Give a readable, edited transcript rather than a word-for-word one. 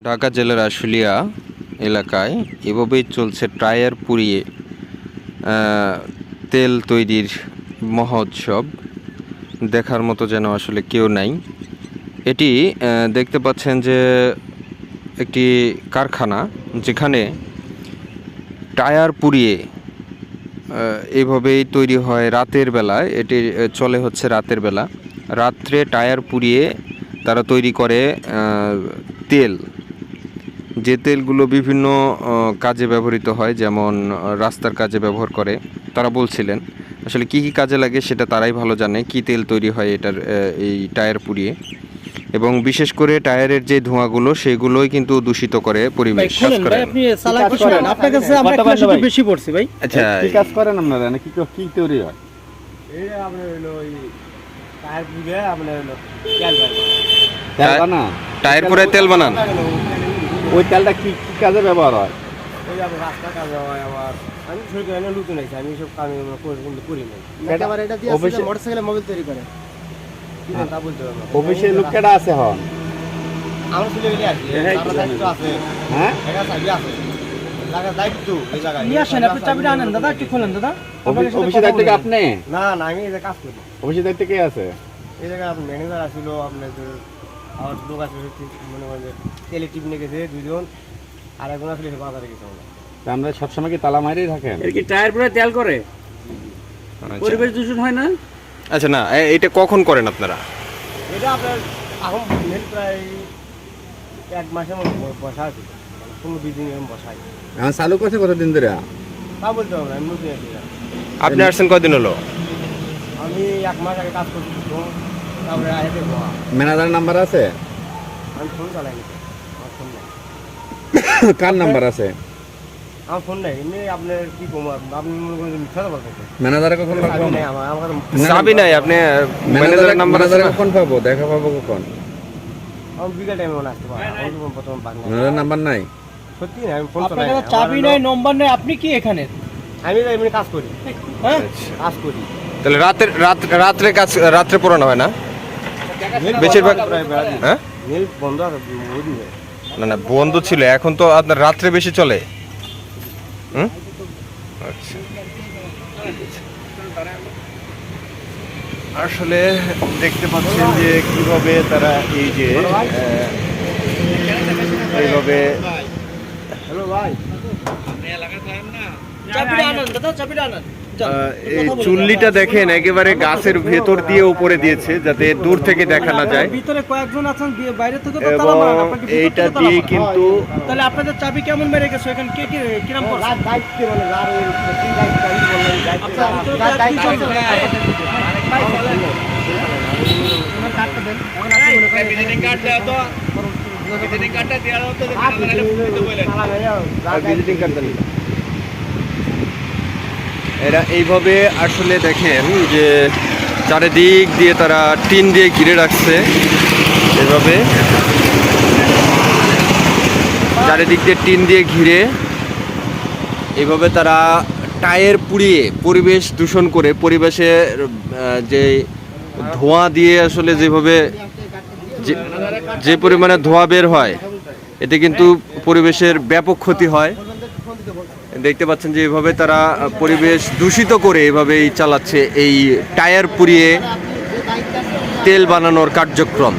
ঢাকা জেলার আশুলিয়া এলাকায় এভাবেই চলছে টায়ার পুড়িয়ে তেল তৈরির মহোৎসব। দেখার মতো যেন আসলে কেউ নাই। এটি দেখতে পাচ্ছেন যে একটি কারখানা, যেখানে টায়ার পুড়িয়ে এইভাবেই তৈরি হয় রাতের বেলায়। এটি চলে হচ্ছে রাতের বেলা। রাত্রে টায়ার পুড়িয়ে তারা তৈরি করে তেল, যে তেলগুলো বিভিন্ন কাজে ব্যবহৃত হয়, যেমন রাস্তার কাজে ব্যবহার করে। তারা বলছিলেন আসলে কী কী কাজে লাগে সেটা তারাই ভালো জানে, কী তেল তৈরি হয় এটার এই টায়ার পুড়িয়ে। এবং বিশেষ করে টায়ারের যে ধোঁয়াগুলো সেগুলোই কিন্তু দূষিত করে পরিবেশ। আপনি সালাক করেন, আপনার কাছে আমরা একটু বেশি পড়ছি ভাই। আচ্ছা, কি কাজ করেন আপনারা? নাকি কি তৈরি হয়? এই আপনার হলো ওই টায়ার পুড়ে আপনার হলো তেল বানান? টায়ার পুড়ে তেল বানান? ওই তেলটা কি কি কাজে ব্যবহার হয়? ওই আপনার রাস্তা কাজে হয়। আবার আমি সরকার নতুন আইছি, আমি সব কাজ করি না। একেবারে এটা দিয়ে মোটরসাইকেল মোবাইল তৈরি করে কি তা বলতে হবে। অফিসে লোক কেডা আছে হন? আমার ছেলে গেলে আছে, তার দায়িত্ব আছে। হ্যাঁ, এটা চাবি আছে, লাগা দায়িত্ব এই জায়গায় নিয়ে আসেন। আপনি চাবিটা আনেন দাদা, একটু খোলেন দাদা। অফিসে দায়িত্ব কি আপনি? না না, আমি এই যে কাজ করি। অফিসে দায়িত্ব কে আছে? এই জায়গায় আপনার ম্যানেজার আসলো, আপনার আমার লোক আছে, মনে করেন যে তেলে টিপ নিয়ে গেছে দুজন, আর একজন আসলে বাজারে গেছে। তা আমরা সবসময় কি তালা মাইরেই থাকেন? এর কি টায়ার পুরো তেল করে? পরিবেশ দূষণ হয় না? আচ্ছা, না এটা কখন করেন আপনারা? এটা আপনার এখন প্রায় 1 মাসের মতো বসা আছে, 15-20 দিন এরকম বসাই। এখন চালু করছে কতদিন ধরে? তা বলতে হবে না, আমি নতুন আছি। আপনি আসছেন কয়দিন হলো? আমি 1 মাস আগে কাজ করছি, তারপরে আগে ম্যানেজার নাম্বার আছে? আমি ফোন চালাইনি, আমার ফোন নেই। কার নাম্বার আছে? আমার ফোন নেই, এমনি আপনার কি কম, আপনি মনে করেন মিথ্যা বলতে ম্যানেজারে কখন পাবো? নেই আমার, আমার চাবি নাই। আপনি ম্যানেজারের নাম্বার আছে না? কখন পাবো? দেখা পাবো কখন? আমার বিকেল টাইমে মনে আসতে পারে, আমি প্রথম বাদ নেই। ম্যানেজার নাম্বার নাই? সত্যি না, আমি ফোন আপনার চালাই কাছে চাবি নাই, নম্বর নাই, আপনি কি এখানে? আমি তো এমনি কাজ করি। হ্যাঁ, কাজ করি। তাহলে রাত্রে পড়ানো হয় না বেশিরভাগ? হ্যাঁ, নীল বন্ধ আছে, বুঝলি? না না, বন্ধ ছিল, এখন তো আপনার রাত্রে বেশি চলে। আচ্ছা, আসলে দেখতে পাচ্ছেন যে কিভাবে তারা এই যে এইভাবে হ্যালো ভাই, চাবিটা আনেন দাদা, চাবিটা আনেন। এই চুল্লিটা দেখেন একেবারে গাছের ভেতর দিয়ে উপরে দিয়েছে, যাতে দূর থেকে দেখা না যায়। ভিতরে কয়েকজন আছেন, বাইরে থেকে তো তালা মারেন, আপনাকে ভিতর এইটা থেকে তালা দিয়ে মারেন। কিন্তু তাহলে আপনাদের চাবি কেমন মেরে গেছে? এখানে কে কি কিরাম করছে? রাত দায়িত্ব বলে যার ওই কি দায়িত্ব আমি বললাম, দায়িত্ব আপনার ভিতরে তো দায়িত্ব একজন ছিল। আমার কার্ডটা দেন। এখন আপনি মনে করেন ভিজিটিং কার্ড দেওয়া তো, ভিজিটিং কার্ডটা দেওয়া হতো, ভিজিটিং কার্ড দেন। এরা এইভাবে আসলে দেখেন যে চারিদিক দিয়ে তারা টিন দিয়ে ঘিরে রাখছে। এভাবে চারিদিক দিয়ে টিন দিয়ে ঘিরে এইভাবে তারা টায়ার পুড়িয়ে পরিবেশ দূষণ করে, পরিবেশের যে ধোঁয়া দিয়ে আসলে যেভাবে যে পরিমাণে ধোঁয়া বের হয়, এতে কিন্তু পরিবেশের ব্যাপক ক্ষতি হয়। দেখতে পাচ্ছেন যে এভাবে তারা পরিবেশ দূষিত করে এভাবেই চালাচ্ছে এই টায়ার পুড়িয়ে তেল বানানোর কার্যক্রম।